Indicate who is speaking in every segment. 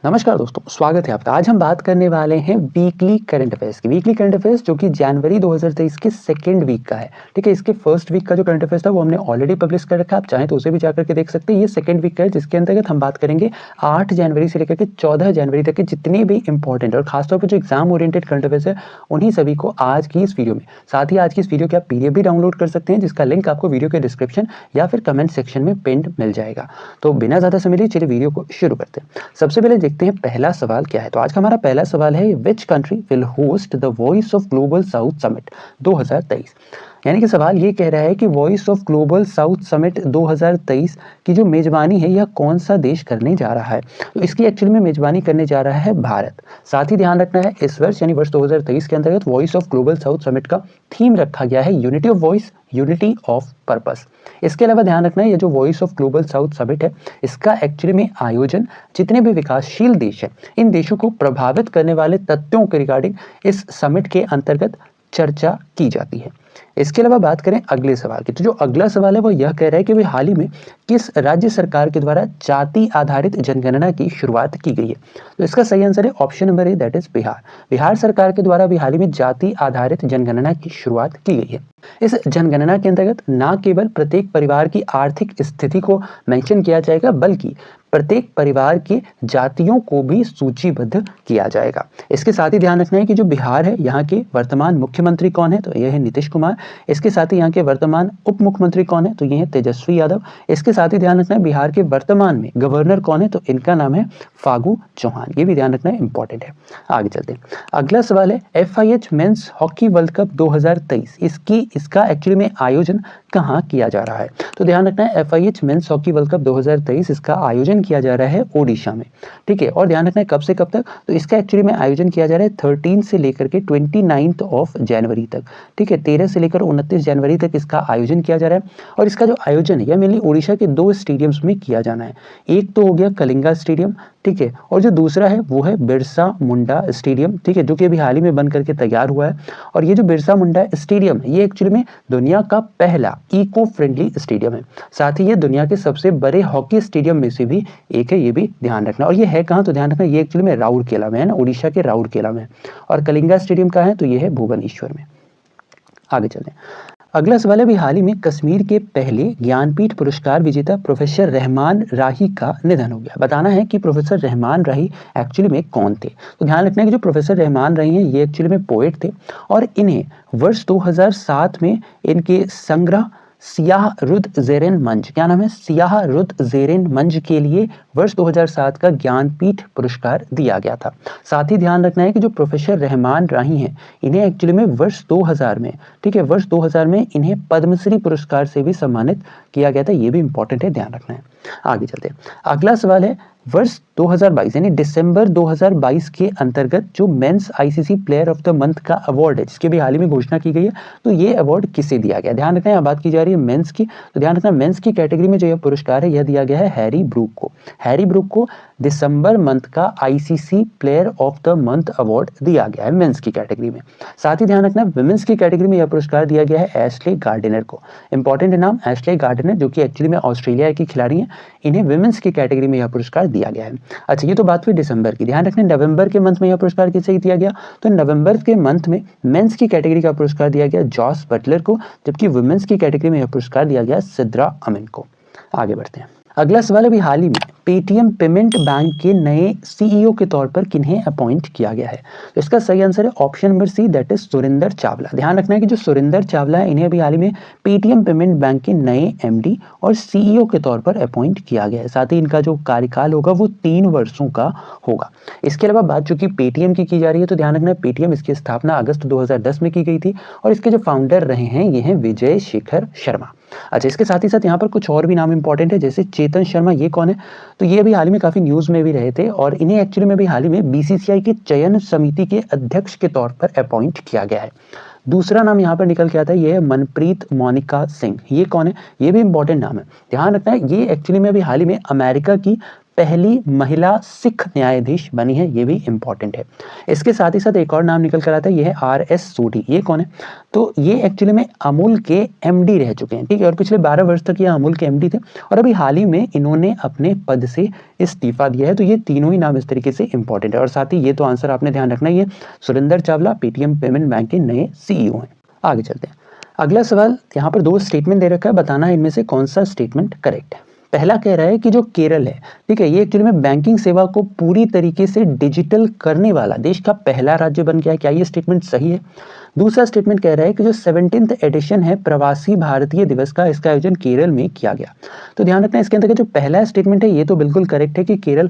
Speaker 1: नमस्कार दोस्तों, स्वागत है आपका। आज हम बात करने वाले हैं वीकली करंट अफेयर्स की। वीकली करंट अफेयर्स जो कि जनवरी 2023 के सेकंड वीक का है, ठीक है। इसके फर्स्ट वीक का जो करंट अफेयर्स था वो हमने ऑलरेडी पब्लिश कर रखा है, आप चाहें तो उसे भी जाकर के देख सकते हैं। ये सेकंड वीक का है जिसके अंतर्गत हम बात करेंगे 8 जनवरी से लेकर के 14 जनवरी तक के जितने भी इंपॉर्टेंट और खासतौर पर जो एग्जाम ओरिएंटेड करंट अफेयर्स है उन्हीं सभी को आज की इस वीडियो में। साथ ही आज की इस वीडियो के आप पीडीएफ भी डाउनलोड कर सकते हैं जिसका लिंक आपको वीडियो के डिस्क्रिप्शन या फिर कमेंट सेक्शन में पिन्ड मिल जाएगा। तो बिना ज़्यादा समय लिए चलिए वीडियो को शुरू करते हैं। सबसे पहले देखते हैं पहला सवाल क्या है। तो आज का हमारा पहला सवाल है, which country will host the voice of global south summit 2023। यानी कि सवाल ये कह रहा है कि voice of global south summit 2023 की जो मेजबानी है यह कौन सा देश करने जा रहा है। तो इसकी एक्चुअली में मेजबानी करने जा रहा है भारत। साथ ही ध्यान रखना है इस वर्ष यानी वर्ष 2023 के अंतर्गत voice of global south summit का थीम रखा गया है unity of voice, unity of purpose. इसके अलावा ध्यान रखना है ये जो voice of global south summit है इसका एक्चुअली में आयोजन जितने भी विकासशील देश हैं इन देशों को प्रभावित करने वाले तथ्यों के रिगार्डिंग इस समिट के अंतर्गत चर्चा की जाती है। इसके अलावा बात करें अगले सवाल की, तो जो अगला सवाल है वो यह कह रहा है कि भाई हाल ही में किस राज्य सरकार के द्वारा जाति आधारित जनगणना की शुरुआत की गई है। तो इसका सही आंसर है option number A, that is Bihar. Bihar सरकार के द्वारा भी हाल ही में जाति आधारित जनगणना की शुरुआत की गई है। इस जनगणना के अंतर्गत न केवल प्रत्येक परिवार की आर्थिक स्थिति को मेंशन किया जाएगा बल्कि प्रत्येक परिवार की जातियों को भी सूचीबद्ध किया जाएगा। इसके साथ ही ध्यान रखना है कि जो बिहार है यहाँ के वर्तमान मुख्यमंत्री कौन है, तो यह है नीतीश कुमार। इसके साथ ही यहाँ के वर्तमान उप मुख्यमंत्री कौन है, तो ये है तेजस्वी यादव। इसके साथ ही ध्यान रखना है बिहार के वर्तमान में गवर्नर कौन है, तो इनका नाम है फागू चौहान। ये भी ध्यान रखना है, इंपॉर्टेंट है। आगे चलते हैं। अगला सवाल है, FIH men's hockey world cup 2023 इसका एक्चुअली में आयोजन कहाँ किया जा रहा है। तो ध्यान रखना है FIH men's hockey world cup 2023 इसका आयोजन किया जा रहा है ओडिशा में, ठीक है। और ध्यान रखना है कब से कब तक, तो इसका एक्चुअली में आयोजन किया जा रहा है 13 से लेकर के 29 ऑफ जनवरी तक, ठीक है। 13 से लेकर 29 जनवरी तक इसका आयोजन किया जा रहा है। और इसका जो आयोजन है यह मेनली ओडिशा के 2 स्टेडियम्स में किया जाना है। एक तो हो गया कलिंगा स्टेडियम, ठीक है, और जो दूसरा है वो है बिरसा मुंडा स्टेडियम, ठीक है, जो कि अभी हाल ही में बन करके तैयार हुआ है। और ये जो बिरसा मुंडा स्टेडियम है ये एक्चुअली में दुनिया का पहला इको फ्रेंडली स्टेडियम है। साथ ही ये दुनिया के सबसे बड़े हॉकी स्टेडियम में से भी एक है, ये भी ध्यान रखना। और ये है कहाँ, तो ध्यान रखना ये एक्चुअली में राउरकेला में है ना, उड़ीसा के राउरकेला में। और कलिंगा स्टेडियम कहाँ है, तो ये है भुवनेश्वर में। आगे चलते हैं। अगला सवाल है, भी हाल ही में कश्मीर के पहले ज्ञानपीठ पुरस्कार विजेता प्रोफेसर रहमान राही का निधन हो गया। बताना है कि प्रोफेसर रहमान राही एक्चुअली में कौन थे। तो ध्यान रखना है कि जो प्रोफेसर रहमान राही हैं ये एक्चुअली में पोएट थे और इन्हें वर्ष 2007 में इनके संग्रह सियाह रुद ज़ेरेन मंज, क्या नाम है, सियाह रुद ज़ेरेन मंज के लिए वर्ष 2007 का ज्ञानपीठ पुरस्कार दिया गया था। साथ ही ध्यान रखना है कि जो प्रोफेसर रहमान राही हैं इन्हें एक्चुअली में वर्ष 2000 में, ठीक है, वर्ष 2000 में इन्हें पद्मश्री पुरस्कार से भी सम्मानित किया गया था। ये भी इंपॉर्टेंट है, ध्यान रखना है। आगे चलते हैं। अगला सवाल है, वर्ष 2022 यानी दिसंबर 2022 के अंतर्गत जो men's ICC player of the month का अवार्ड है जिसकी भी हाल ही में घोषणा की गई है, तो ये अवार्ड किसे दिया गया। ध्यान रखना है, बात की जा रही है मेंस की, तो ध्यान रखना मेंस की कैटेगरी में जो यह पुरस्कार है यह दिया गया है हैरी ब्रूक को। हैरी ब्रूक को दिसंबर मंथ का ICC player of the month award दिया गया है मेंस की कैटेगरी में। साथ ही ध्यान रखना विमेंस की कैटेगरी में यह पुरस्कार दिया गया है एशले गार्डिनर को। इंपॉर्टेंट है नाम, एशले गार्डिनर, जो कि एक्चुअली में ऑस्ट्रेलिया की खिलाड़ी हैं। इन्हें विमेंस की कैटेगरी में यह पुरस्कार दिया गया है। अच्छा, ये तो बात हुई दिसंबर की। ध्यान रखना नवंबर के मंथ में यह पुरस्कार किसे दिया गया, तो नवंबर के मंथ में मेंस की कैटेगरी का पुरस्कार दिया गया जॉस बटलर को, जबकि वुमेन्स की कैटेगरी में यह पुरस्कार दिया गया सिद्रा अमीन को। आगे बढ़ते हैं। अगला सवाल अभी हाल ही में पेटीएम पेमेंट बैंक के नए CEO के तौर पर किन्हें अपॉइंट किया गया है। तो इसका सही आंसर है option number C, that is Surendra Chawla. ध्यान रखना है कि जो सुरेंद्र चावला है इन्हें अभी हाल ही में पेटीएम पेमेंट बैंक के नए MD और CEO के तौर पर अपॉइंट किया गया है। साथ ही इनका जो कार्यकाल होगा वो 3 वर्षों का होगा। इसके अलावा बात चूंकि पेटीएम की जा रही है तो ध्यान रखना है पेटीएम इसकी स्थापना अगस्त 2010 में की गई थी और इसके जो फाउंडर रहे हैं ये हैं विजय शेखर शर्मा। अच्छा, इसके साथ ही साथ यहाँ पर कुछ और भी नाम इंपॉर्टेंट है, जैसे चेतन शर्मा, ये कौन है, तो ये अभी हाल ही में काफी न्यूज में भी रहे थे और इन्हें एक्चुअली में भी हाल ही में BCCI के चयन समिति के अध्यक्ष के तौर पर अपॉइंट किया गया है। दूसरा नाम यहाँ पर निकल के आता है, ये है मनप्रीत मोनिका सिंह। ये कौन है, ये भी इंपॉर्टेंट नाम है। ध्यान रखना है ये एक्चुअली में अभी हाल ही में अमेरिका की पहली महिला सिख न्यायाधीश बनी है, ये भी इंपॉर्टेंट है। इसके साथ ही साथ एक और नाम निकल कर आता है, ये है RS सोढी। ये कौन है? तो ये एक्चुअली में अमूल के MD रह चुके हैं, ठीक है, और पिछले 12 वर्ष तक ये अमूल के MD थे और अभी हाल ही में इन्होंने अपने पद से इस्तीफा दिया है। तो ये तीनों ही नाम इस तरीके से इंपॉर्टेंट है। और साथ ही ये तो आंसर आपने ध्यान रखना ही है, Surendra Chawla Paytm payment bank के नए CEO हैं। आगे चलते हैं। अगला सवाल, यहाँ पर 2 स्टेटमेंट दे रखा है, बताना है इनमें से कौन सा स्टेटमेंट करेक्ट है। पहला कह रहा है कि जो केरल है, ठीक है, ये एक्चुअली में बैंकिंग सेवा को पूरी तरीके से डिजिटल करने वाला देश का पहला राज्य बन गया है। क्या ये स्टेटमेंट सही है? दूसरा स्टेटमेंट कह रहा है कि जो 17th एडिशन है प्रवासी भारतीय दिवस का, इसका आयोजन केरल में किया गया। तो ध्यान रखना इसके अंदर जो पहला स्टेटमेंट है ये तो बिल्कुल करेक्ट है कि केरल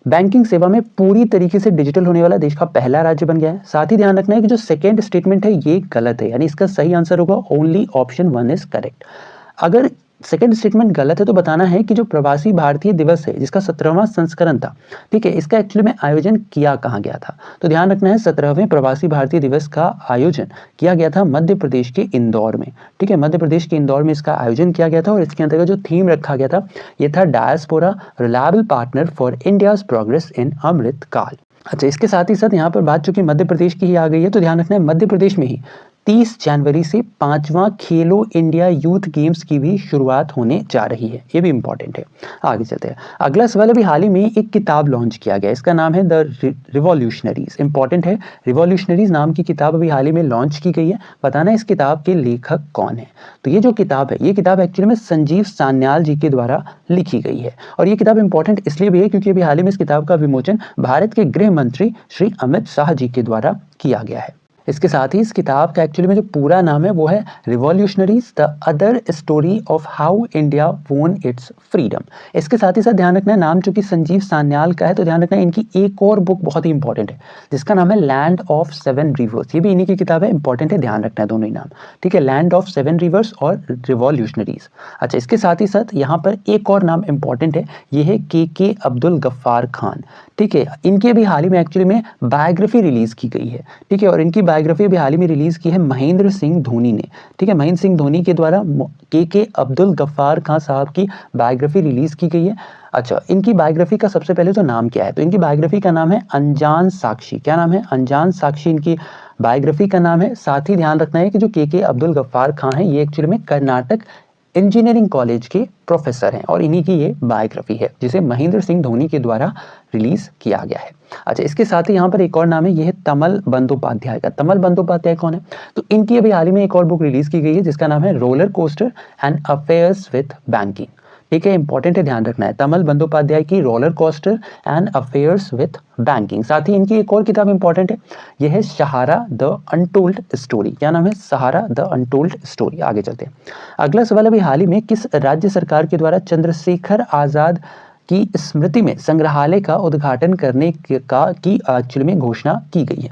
Speaker 1: बैंकिंग सेवा में पूरी तरीके से डिजिटल होने वाला देश का पहला राज्य बन गया है। साथ ही ध्यान रखना है कि जो सेकंड स्टेटमेंट है ये गलत है, यानी इसका सही आंसर होगा ओनली ऑप्शन 1 इज करेक्ट। अगर सेकंड स्टेटमेंट गलत है तो बताना है कि जो प्रवासी भारतीय दिवस है जिसका 17वां संस्करण था, ठीक है, इसका एक्चुअली में आयोजन किया कहाँ गया था? तो ध्यान रखना है 17वें प्रवासी भारतीय दिवस का आयोजन किया गया था मध्य प्रदेश के इंदौर में, ठीक है, मध्य प्रदेश के इंदौर में इसका आयोजन किया गया था। और इसके अंतर्गत जो थीम रखा गया था ये था diaspora reliable partner for India's progress in Amrit Kaal. अच्छा, इसके साथ ही साथ यहाँ पर बात चूंकि मध्य प्रदेश की ही आ गई है तो ध्यान रखना है मध्य प्रदेश में ही 30 जनवरी से 5वां खेलो इंडिया यूथ गेम्स की भी शुरुआत होने जा रही है, ये भी इंपॉर्टेंट है। आगे चलते हैं। अगला सवाल, अभी हाल ही में एक किताब लॉन्च किया गया, इसका नाम है द रिवॉल्यूशनरीज। इंपॉर्टेंट है, रिवॉल्यूशनरीज नाम की किताब अभी हाल ही में लॉन्च की गई है। बताना इस किताब के लेखक कौन है? तो ये जो किताब है ये किताब एक्चुअली में संजीव सान्याल जी के द्वारा लिखी गई है। और ये किताब इंपॉर्टेंट इसलिए भी है क्योंकि अभी हाल ही में इस किताब का विमोचन भारत के गृह मंत्री श्री अमित शाह जी के द्वारा किया गया है। इसके साथ ही इस किताब का एक्चुअली में जो पूरा नाम है वो है revolutionaries the other story of how India वोन इट्स फ्रीडम। इसके साथ ही साथ ध्यान रखना है, नाम चूंकि संजीव सान्याल का है तो ध्यान रखना है इनकी एक और बुक बहुत ही इंपॉर्टेंट है जिसका नाम है लैंड ऑफ 7 रिवर्स। ये भी इन्हीं की किताब है, इंपॉर्टेंट है, ध्यान रखना है दोनों ही नाम, ठीक है, लैंड ऑफ 7 रिवर्स और रिवॉल्यूशनरीज। अच्छा, इसके साथ ही साथ यहाँ पर एक और नाम इंपॉर्टेंट है, ये है के अब्दुल गफ्फार खान, ठीक है, इनके भी हाल ही में एक्चुअली में बायोग्राफी रिलीज की गई है, ठीक है, और इनकी बायोग्राफी भी हाल ही में रिलीज की है महेंद्र सिंह धोनी ने, ठीक है, महेंद्र सिंह धोनी के द्वारा के अब्दुल गफ्फार खान साहब की बायोग्राफी रिलीज की गई है। अच्छा, इनकी बायोग्राफी का सबसे पहले तो नाम क्या है? तो इनकी बायोग्राफी का नाम है अनजान साक्षी। क्या नाम है? अनजान साक्षी इनकी बायोग्राफी का नाम है। साथ ही ध्यान रखना है कि जो के अब्दुल गफ्फार खान है ये एक्चुअली में कर्नाटक इंजीनियरिंग कॉलेज के प्रोफेसर हैं और इन्हीं की ये बायोग्राफी है जिसे महेंद्र सिंह धोनी के द्वारा रिलीज किया गया है। अच्छा, इसके साथ ही यहाँ पर एक और नाम है, ये है तमल बंदोपाध्याय का। तमल बंदोपाध्याय कौन है? तो इनकी अभी हाल ही में एक और बुक रिलीज की गई है जिसका नाम है roller coaster and affairs with banking, ठीक है, इंपॉर्टेंट है, ध्यान रखना है, तमल बंदोपाध्याय की roller coaster and affairs with banking. साथ ही इनकी एक और किताब इंपॉर्टेंट है, यह है सहारा द अनटोल्ड स्टोरी। क्या नाम है? सहारा द अनटोल्ड स्टोरी। आगे चलते हैं। अगला सवाल, अभी हाल ही में किस राज्य सरकार के द्वारा चंद्रशेखर आजाद की स्मृति में संग्रहालय का उद्घाटन करने का की एक्चुअली में घोषणा की गई है?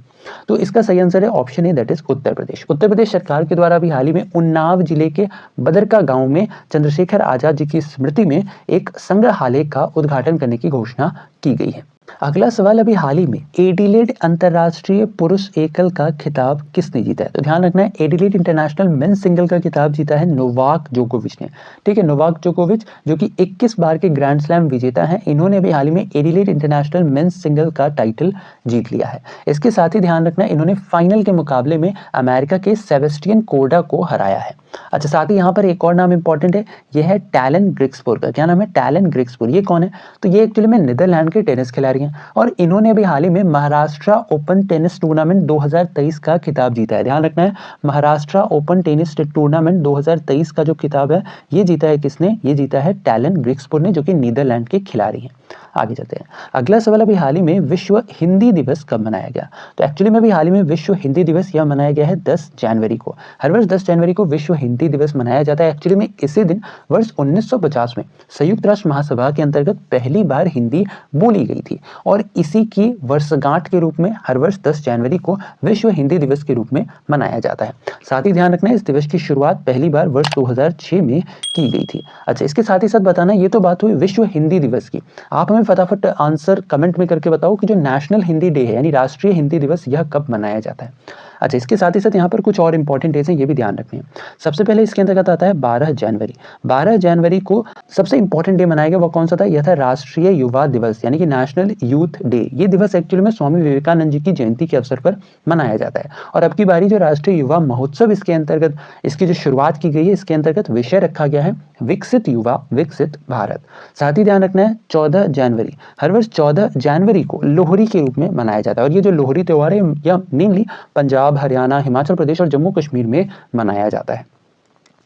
Speaker 1: तो इसका सही आंसर है option A, that is Uttar Pradesh. Uttar Pradesh सरकार के द्वारा भी हाल ही में उन्नाव जिले के बदरका गांव में चंद्रशेखर आजाद जी की स्मृति में एक संग्रहालय का उद्घाटन करने की घोषणा की गई है। अगला सवाल, अभी हाल ही में एडिलेड अंतरराष्ट्रीय पुरुष एकल का खिताब किसने जीता है? तो ध्यान रखना है, एडिलेड इंटरनेशनल मेंस सिंगल का खिताब जीता है नोवाक जोकोविच ने, ठीक है, नोवाक जोकोविच जो कि 21 बार के ग्रैंड स्लैम विजेता हैं, इन्होंने भी हाल ही में एडिलेड इंटरनेशनल मेंस सिंगल का टाइटल जीत लिया है। इसके साथ ही ध्यान रखना, इन्होंने फाइनल के मुकाबले में अमेरिका के सेबेस्टियन कोर्डा को हराया है। अच्छा, साथ ही यहाँ पर एक और नाम इंपॉर्टेंट है, यह है टैलन ग्रिक्सपुर का। क्या नाम है? Talon Griekspoor. ये कौन है? तो ये एक्चुअली में नीदरलैंड के टेनिस खिलाड़ी हैं और इन्होंने भी हाल ही में महाराष्ट्र ओपन टेनिस टूर्नामेंट 2023 का खिताब जीता है। ध्यान रखना है, महाराष्ट्र ओपन टेनिस टूर्नामेंट 2023 का जो खिताब है ये जीता है किसने? ये जीता है टैलन ग्रिक्सपुर ने, जो कि नीदरलैंड के खिलाड़ी हैं। आगे चलते हैं। अगला सवाल, अभी हाल ही में विश्व हिंदी दिवस कब मनाया गया? तो एक्चुअली में भी हाल ही में विश्व हिंदी दिवस यह मनाया गया है 10 जनवरी को। हर वर्ष 10 जनवरी को विश्व हिंदी दिवस मनाया जाता है। एक्चुअली में इसी दिन वर्ष 1950 में संयुक्त राष्ट्र महासभा के अंतर्गत पहली बार हिंदी बोली गई थी और इसी की वर्षगांठ के रूप में हर वर्ष 10 जनवरी को विश्व हिंदी दिवस के रूप में मनाया जाता है। साथ ही ध्यान रखना है, इस दिवस की शुरुआत पहली बार वर्ष 2006 में की गई थी। अच्छा, इसके साथ ही साथ बताना, ये तो बात हुई विश्व हिंदी दिवस की। आप हमें फटाफट आंसर कमेंट में करके बताओ कि जो नेशनल हिंदी डे है यानी राष्ट्रीय हिंदी दिवस, यह कब मनाया जाता है? अच्छा, इसके साथ ही साथ यहाँ पर कुछ और इंपॉर्टेंट डेज हैं, ये भी ध्यान रखने हैं। सबसे पहले इसके अंतर्गत आता है 12 जनवरी। 12 जनवरी को सबसे इंपॉर्टेंट डे मनाया गया, वो कौन सा था? यह था राष्ट्रीय युवा दिवस, यानी कि नेशनल यूथ डे। ये दिवस एक्चुअली में स्वामी विवेकानंद जी की जयंती के अवसर पर मनाया जाता है। और अब की बारी जो राष्ट्रीय युवा महोत्सव इसके अंतर्गत इसकी जो शुरुआत की गई है, इसके अंतर्गत विषय रखा गया है विकसित युवा विकसित भारत। साथ ही ध्यान रखना है 14 जनवरी, हर वर्ष 14 जनवरी को लोहड़ी के रूप में मनाया जाता है। और ये जो लोहड़ी त्योहार है यह मेनली पंजाब, हरियाणा, हिमाचल प्रदेश और जम्मू कश्मीर में मनाया जाता है।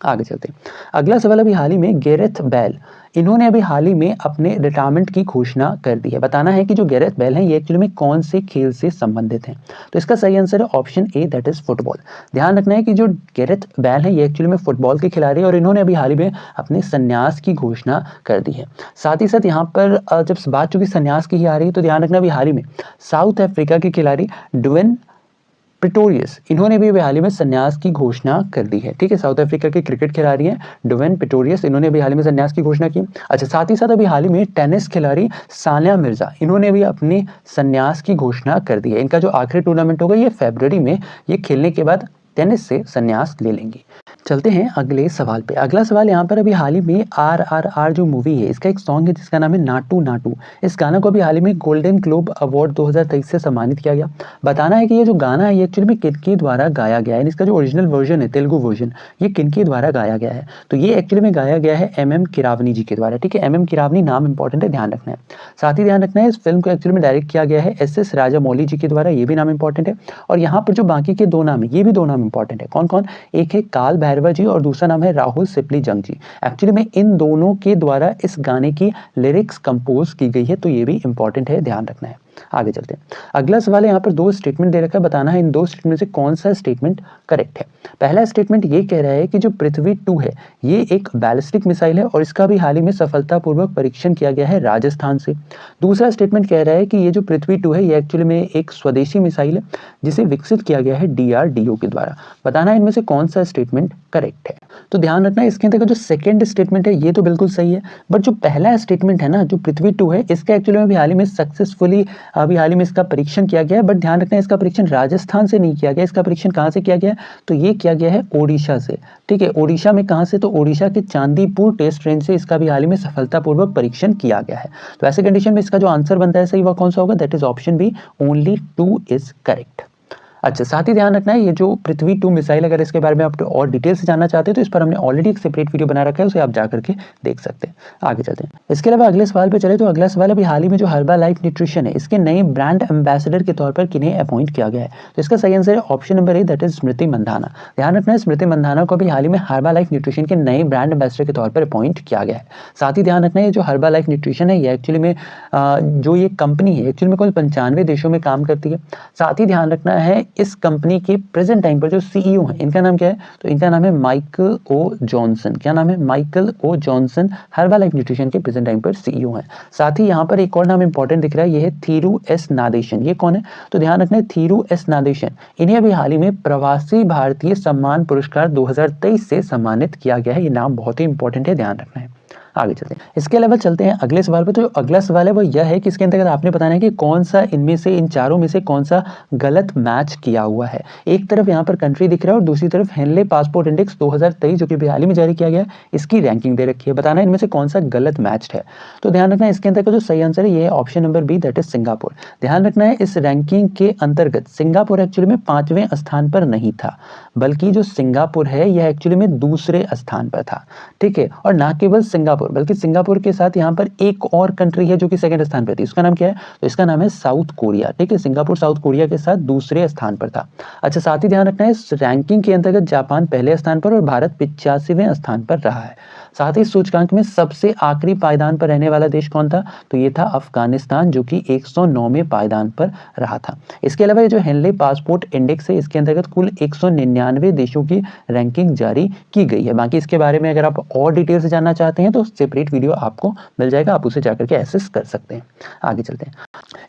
Speaker 1: आगे चलते हैं। अगला सवाल अभी हाल ही में गैरेथ बेल, इन्होंने अभी हाल ही में अपने रिटायरमेंट की घोषणा कर दी है। बताना है कि जो गैरेथ बेल हैं ये एक्चुअली में कौन से खेल से संबंधित हैं। तो इसका सही आंसर है option A, that is football. ध्यान रखना है कि जो गैरेथ बेल हैं ये एक्चुअली में फुटबॉल के खिलाड़ी हैं और इन्होंने अभी हाल ही में अपने संन्यास की घोषणा कर दी है। साथ ही साथ यहाँ पर जब बात चूंकि संन्यास की ही आ रही है तो ध्यान रखना अभी हाल ही में साउथ अफ्रीका के खिलाड़ी ड्वेन पिटोरियस, इन्होंने भी हाल ही में संन्यास की घोषणा कर दी है। ठीक है, साउथ अफ्रीका के क्रिकेट खिलाड़ी हैं ड्वेन पिटोरियस, इन्होंने भी हाल ही में संन्यास की घोषणा की। अच्छा, साथ ही साथ अभी हाल ही में टेनिस खिलाड़ी सानिया मिर्जा, इन्होंने भी अपने संन्यास की घोषणा कर दी है। इनका जो आखिरी टूर्नामेंट होगा ये फरवरी में, ये खेलने के बाद टेनिस से संन्यास ले लेंगी। चलते हैं अगले सवाल पे। अगला सवाल यहाँ पर अभी हाल ही में RRR जो मूवी है इसका एक सॉन्ग है जिसका नाम है नाटू नाटू। इस गाना को अभी हाल ही में गोल्डन ग्लोब अवार्ड 2023 से सम्मानित किया गया। बताना है कि ये जो गाना है ये एक्चुअली में किनके द्वारा गाया गया है, इसका जो ओरिजिनल वर्जन है तेलुगु वर्जन, ये किनके द्वारा गाया गया है। तो ये एक्चुअली में गाया गया है MM किरावनी जी के द्वारा। ठीक है, MM किरावनी नाम इंपॉर्टेंट है, ध्यान रखना है। साथ ही ध्यान रखना है इस फिल्म को एक्चुअली में डायरेक्ट किया गया है SS राजामौली जी के द्वारा, ये भी नाम इंपॉर्टेंट है। और यहाँ पर जो बाकी के दो नाम है ये भी दो नाम इंपॉर्टेंट है। कौन कौन? एक है काल भैरवा जी और दूसरा नाम है राहुल सिप्ली जंग जी। एक्चुअली में इन दोनों के द्वारा इस गाने की लिरिक्स कंपोज की गई है, तो ये भी इंपॉर्टेंट है, ध्यान रखना है। आगे चलते हैं। अगला सवाल है, यहाँ पर दो स्टेटमेंट दे रखा है, बताना है इन दो स्टेटमेंट से कौन सा स्टेटमेंट करेक्ट है। पहला स्टेटमेंट ये कह रहा है कि जो पृथ्वी 2 है ये एक बैलिस्टिक मिसाइल है और इसका भी हाल ही में सफलतापूर्वक परीक्षण किया गया है राजस्थान से। दूसरा स्टेटमेंट कह रहा है कि ये जो पृथ्वी 2 है ये एक्चुअली में एक स्वदेशी मिसाइल है जिसे विकसित किया गया है DRDO के द्वारा। बताना है इनमें से कौन सा स्टेटमेंट करेक्ट है। तो ध्यान रखना इसके अंदर जो सेकंड स्टेटमेंट है ये तो बिल्कुल सही है, बट जो पहला स्टेटमेंट है ना जो पृथ्वी 2 है इसका एक्चुअली में भी हाल ही में सक्सेसफुली अभी हाल ही में इसका परीक्षण किया गया है। बट ध्यान रखना इसका परीक्षण राजस्थान से नहीं किया गया, इसका परीक्षण कहाँ से किया गया है? तो ये किया गया है ओडिशा से। ठीक है, ओडिशा में कहाँ से? तो ओडिशा के चांदीपुर टेस्ट रेंज से इसका भी हाल ही में सफलतापूर्वक परीक्षण किया गया है। तो ऐसे कंडीशन में इसका जो आंसर बनता है सही वह कौन सा होगा? That is option B, only 2 is correct. अच्छा, साथ ही ध्यान रखना है ये जो पृथ्वी 2 मिसाइल, अगर इसके बारे में आप और डिटेल से जानना चाहते हैं तो इस पर हमने ऑलरेडी एक सेपरेट वीडियो बना रखा है, उसे आप जाकर के देख सकते हैं। आगे चलते हैं। इसके अलावा अगले सवाल पे चले तो अगला सवाल अभी हाल ही में जो हर्बा लाइफ न्यूट्रिशन है इसके नए ब्रांड एम्बेसडर के तौर पर किन्हें अपॉइंट किया गया है। तो इसका सही आंसर है option number A, that is Smriti Mandhana. ध्यान रखना है स्मृति मंधाना को अभी हाल ही में हर्बा लाइफ न्यूट्रिशन के नए ब्रांड एम्बेसडर के तौर पर अपॉइंट किया गया है। साथ ही ध्यान रखना है जो हर्बा लाइफ न्यूट्रिशन है ये एक्चुअली में जो ये कंपनी है एक्चुअली में कुल 95 देशों में काम करती है। साथ ही ध्यान रखना है इस कंपनी के प्रेजेंट टाइम पर जो CEO है इनका नाम क्या है? तो इनका नाम है माइकल ओ जॉनसन। क्या नाम है? Michael O Johnson Herbalife nutrition के प्रेजेंट टाइम पर CEO है। साथ ही यहाँ पर एक और नाम इंपॉर्टेंट दिख रहा है, ये है थीरू एस नादेशन। ये कौन है? तो ध्यान रखना है थीरू एस नादेशन, इन्हें अभी हाल ही में प्रवासी भारतीय सम्मान पुरस्कार 2023 से सम्मानित किया गया है। ये नाम बहुत ही इंपॉर्टेंट है, ध्यान रखना है। आगे चलते हैं। इसके अलावा चलते हैं अगले सवाल पर। तो अगला सवाल है वो यह है कि इसके अंतर्गत आपने बताना है कि कौन सा इनमें से इन चारों में से कौन सा गलत मैच किया हुआ है। एक तरफ यहाँ पर कंट्री दिख रहा है और दूसरी तरफ हेनले पासपोर्ट इंडेक्स 2023 जो कि हाल ही में जारी किया गया इसकी रैंकिंग दे रखी है। बताना है इनमें से कौन सा गलत मैच है। तो ध्यान रखना है इसके अंतर्गत जो सही आंसर है ये है option number B, that is Singapore. ध्यान रखना है इस रैंकिंग के अंतर्गत सिंगापुर एक्चुअली में 5वें स्थान पर नहीं था, बल्कि जो सिंगापुर है यह एक्चुअली में दूसरे स्थान पर था। ठीक है, और ना केवल सिंगापुर बल्कि सिंगापुर के साथ यहाँ पर एक और कंट्री है जो कि सेकंड स्थान पर थी, उसका नाम क्या है? तो इसका नाम है साउथ कोरिया। ठीक है, सिंगापुर साउथ कोरिया के साथ दूसरे स्थान पर था। अच्छा, साथ ही ध्यान रखना है इस रैंकिंग के अंतर्गत जापान पहले स्थान पर और भारत 85वें स्थान पर रहा है। साथ ही सूचकांक में सबसे आखिरी पायदान पर रहने वाला देश कौन था? तो ये था अफगानिस्तान जो कि 109वें पायदान पर रहा था। इसके अलावा ये जो हेनले पासपोर्ट इंडेक्स है इसके अंतर्गत कुल 199 देशों की रैंकिंग जारी की गई है। बाकी इसके बारे में अगर आप और डिटेल से जानना चाहते हैं तो सेपरेट वीडियो आपको मिल जाएगा, आप उसे जाकर के एक्सेस कर सकते हैं। आगे चलते हैं।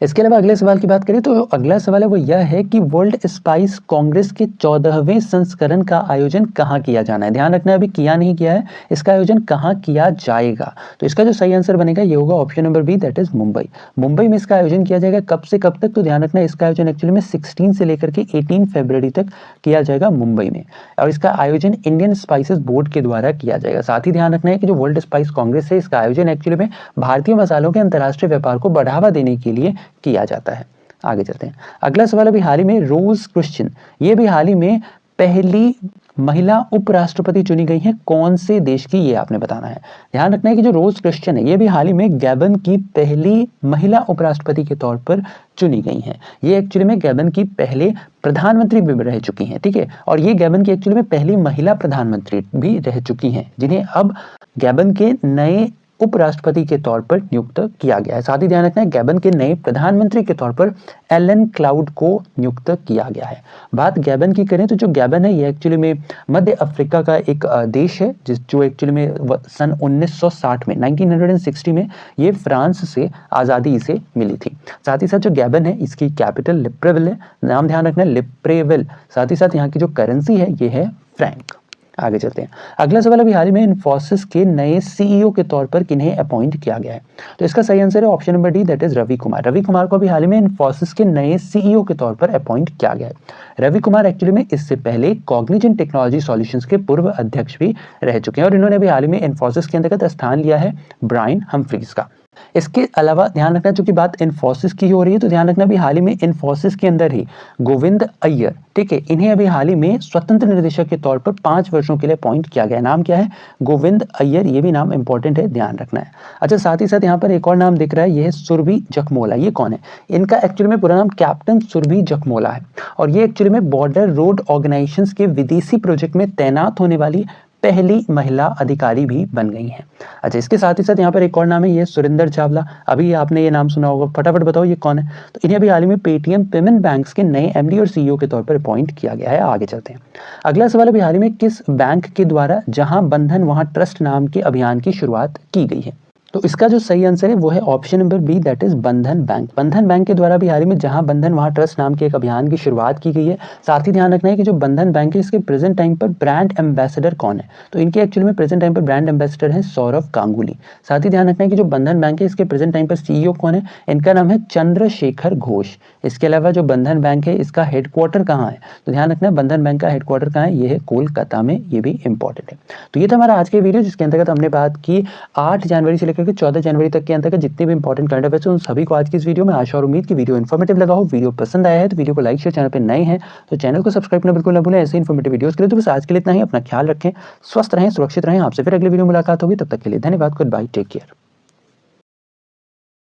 Speaker 1: इसके अलावा अगले सवाल की बात करें तो अगला सवाल है वो यह है कि वर्ल्ड स्पाइस कांग्रेस के 14वें संस्करण का आयोजन कहाँ किया जाना है। ध्यान रखना अभी किया नहीं किया है, इसका आयोजन कहाँ किया जाएगा। तो इसका जो सही आंसर बनेगा ये होगा option number B, that is Mumbai. Mumbai में इसका आयोजन किया जाएगा। कब से कब तक, तो ध्यान रखना इसका आयोजन एक्चुअली में 16 से लेकर के 18 फरवरी तक किया जाएगा मुंबई में, और इसका आयोजन इंडियन स्पाइसेस बोर्ड के द्वारा किया जाएगा। साथ ही ध्यान रखना है कि जो वर्ल्ड स्पाइस कांग्रेस है इसका आयोजन एक्चुअली में भारतीय मसालों के अंतर्राष्ट्रीय व्यापार को बढ़ावा देने के लिए किया जाता है। आगे चलते हैं। अगला सवाल अभी हाल ही में रोज क्रिश्चियन, ये भी हाल ही में पहली महिला उपराष्ट्रपति चुनी गई है कौन से देश की, ये आपने बताना है। ध्यान रखना है कि जो रोज क्रिश्चियन है ये भी हाल ही में गैबन की पहली महिला उपराष्ट्रपति के तौर पर चुनी गई हैं। ये एक्चुअली में गैबन की पहले प्रधानमंत्री भी रह चुकी हैं, ठीक है, और ये गैबन की एक्चुअली में पहली महिला प्रधानमंत्री भी रह चुकी हैं, जिन्हें अब गैबन के नए उपराष्ट्रपति के तौर पर नियुक्त किया गया है। साथ ही ध्यान रखना है गैबन के नए प्रधानमंत्री के तौर पर एलन क्लाउड को नियुक्त किया गया है। बात गैबन की करें तो जो गैबन है ये एक्चुअली में मध्य अफ्रीका का एक देश है जो एक्चुअली में सन 1960 में 1960 में ये फ्रांस से आज़ादी इसे मिली थी। साथ ही साथ जो गैबन है इसकी कैपिटल लिब्रेविल है, नाम ध्यान रखना है लिब्रेविल। साथ ही साथ यहाँ की जो करेंसी है ये है फ्रैंक। आगे चलते हैं। अगला सवाल अभी हाल ही में इन्फोसिस के नए सीईओ के तौर पर किन्हें अपॉइंट किया गया है। तो इसका सही आंसर है option number D, that is Ravi Kumar. Ravi Kumar को अभी हाल ही में इन्फोसिस के नए सीईओ के तौर पर अपॉइंट किया गया है। रवि कुमार एक्चुअली में इससे पहले कॉग्निजेंट टेक्नोलॉजी सॉल्यूशंस के पूर्व अध्यक्ष भी रह चुके हैं और इन्होंने अभी हाल ही में इन्फोसिस के अंतर्गत स्थान लिया है ब्रायन हम्फ्रीज का। इसके अलावा ध्यान रखना, चूंकि बात इन्फोसिस की हो रही है तो ध्यान रखना अभी हाल ही में इन्फोसिस के अंदर ही गोविंद अय्यर, ठीक है, इन्हें अभी हाल ही में स्वतंत्र निर्देशक के तौर पर 5 वर्षों के लिए अपॉइंट किया गया। नाम क्या है? गोविंद अय्यर। ये भी नाम इंपॉर्टेंट है, ध्यान रखना है। अच्छा, साथ ही साथ यहाँ पर एक और नाम दिख रहा है, ये है सुरभि जखमोला। ये कौन है? इनका एक्चुअली में पूरा नाम कैप्टन सुरभि जखमोला है और ये एक्चुअली में बॉर्डर रोड ऑर्गेनाइजेशंस के विदेशी प्रोजेक्ट में तैनात होने वाली पहली महिला अधिकारी भी बन गई हैं। अच्छा, इसके साथ ही साथ यहाँ पर एक और नाम है, ये सुरिंदर चावला। अभी आपने ये नाम सुना होगा, फटाफट बताओ ये कौन है? तो इन्हें अभी हाल ही में पेटीएम पेमेंट बैंक्स के नए एमडी और सीईओ के तौर पर अपॉइंट किया गया है। आगे चलते हैं। अगला सवाल अभी हाल ही में किस बैंक के द्वारा जहां बंधन वहां ट्रस्ट नाम के अभियान की शुरुआत की गई है? तो इसका जो सही आंसर है वो है option number B, that is Bandhan bank. Bandhan bank के द्वारा भी हाल ही में जहां बंधन वहां ट्रस्ट नाम के एक अभियान की शुरुआत की गई है। साथ ही ध्यान रखना है कि जो बंधन बैंक है इसके प्रेजेंट टाइम पर ब्रांड एम्बेसडर कौन है? तो इनके एक्चुअली में प्रेजेंट टाइम पर ब्रांड एम्बेसडर है सौरव गांगुली। साथ ही ध्यान रखना है कि जो बंधन बैंक है इसके प्रेजेंट टाइम पर सीईओ कौन है? इनका नाम है चंद्रशेखर घोष। इसके अलावा जो बंधन बैंक है इसका हेडक्वार्टर कहाँ है? तो ध्यान रखना है बंधन बैंक का हेडक्वार्टर कहाँ है? ये है कोलकाता में। ये भी इंपॉर्टेंट है। तो ये था हमारा आज के वीडियो, जिसके अंतर्गत हमने बात की 8 जनवरी से लेकर के 14 जनवरी तक के अंतर्गत जितने भी इंपॉर्टेंट करंट अफेयर्स उन सभी को आज की इस वीडियो में। आशा और उम्मीद की वीडियो इन्फॉर्मेटिव लगा हो। वीडियो पसंद आया है तो वीडियो को लाइक शेयर, चैनल पे नए हैं तो चैनल को सब्सक्राइब करना बिल्कुल ना भूलें ऐसे इन्फॉर्मेटिव वीडियोस के लिए। तो बस आज के लिए इतना ही। अपना ख्याल रखें, स्वस्थ रहें, सुरक्षित रहें। आपसे फिर अगले वीडियो में मुलाकात होगी, तब तक के लिए धन्यवाद। Goodbye, take care.